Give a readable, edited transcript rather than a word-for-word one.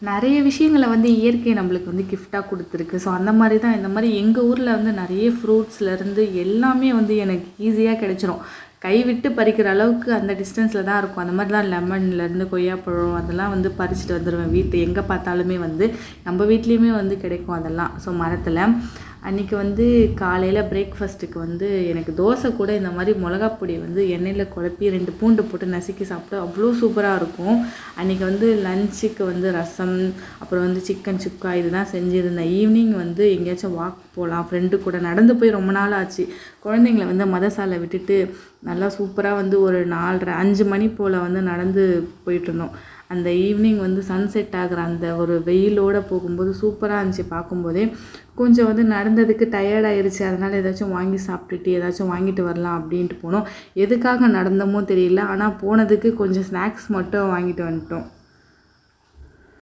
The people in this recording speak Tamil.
நிறைய விஷயங்கள வந்து இயற்கை நம்மளுக்கு வந்து கிஃப்ட்டா குடுத்துருக்கு. ஸோ அந்த மாரி தான் இந்த மாரி எங்க ஊர்ல வந்து நிறைய ஃப்ரூட்ஸ்லேருந்து எல்லாமே வந்து எனக்கு ஈஸியா கிடைச்சிரும். கைவிட்டு பறிக்கிற அளவுக்கு அந்த டிஸ்டன்ஸ்ல தான் இருக்கும். அந்த மாரி தான் லெமன்லேருந்து கொய்யாப்பழம் அதெல்லாம் வந்து பறிச்சுட்டு வந்துருவேன். எங்க பார்த்தாலுமே வந்து நம்ம வீட்லேயுமே வந்து கிடைக்கும் அதெல்லாம். ஸோ மரத்துல. அன்றைக்கி வந்து காலையில் பிரேக்ஃபாஸ்ட்டுக்கு வந்து எனக்கு தோசை கூட இந்த மாதிரி மிளகாப் பொடி வந்து எண்ணெயில் குழப்பி 2 பூண்டு போட்டு நசுக்கி சாப்பிட்டா அவ்வளோ சூப்பராக இருக்கும். அன்றைக்கி வந்து லஞ்சுக்கு வந்து ரசம், அப்புறம் வந்து சிக்கன் சுக்கா இதுதான் செஞ்சுருந்தேன். ஈவினிங் வந்து எங்கேயாச்சும் வாக் போகலாம் ஃப்ரெண்டு கூட. நடந்து போய் ரொம்ப நாள் ஆச்சு. குழந்தைங்கள வந்து மதசாலை விட்டுட்டு நல்லா சூப்பராக வந்து ஒரு 4:30 5 மணி போல் வந்து நடந்து போயிட்டுருந்தோம். அந்த ஈவினிங் வந்து சன்செட் ஆகிற அந்த ஒரு வெயிலோடு போகும்போது சூப்பராக இருந்துச்சு. பார்க்கும்போதே கொஞ்சம் வந்து நடந்ததுக்கு டயர்ட் ஆயிடுச்சு. அதனால் ஏதாச்சும் வாங்கி சாப்பிட்டுட்டு ஏதாச்சும் வாங்கிட்டு வரலாம் அப்படின்ட்டு போனோம். எதுக்காக நடந்தோமோ தெரியல. ஆனால் போனதுக்கு கொஞ்சம் ஸ்நாக்ஸ் மட்டும் வாங்கிட்டு வந்துட்டோம்.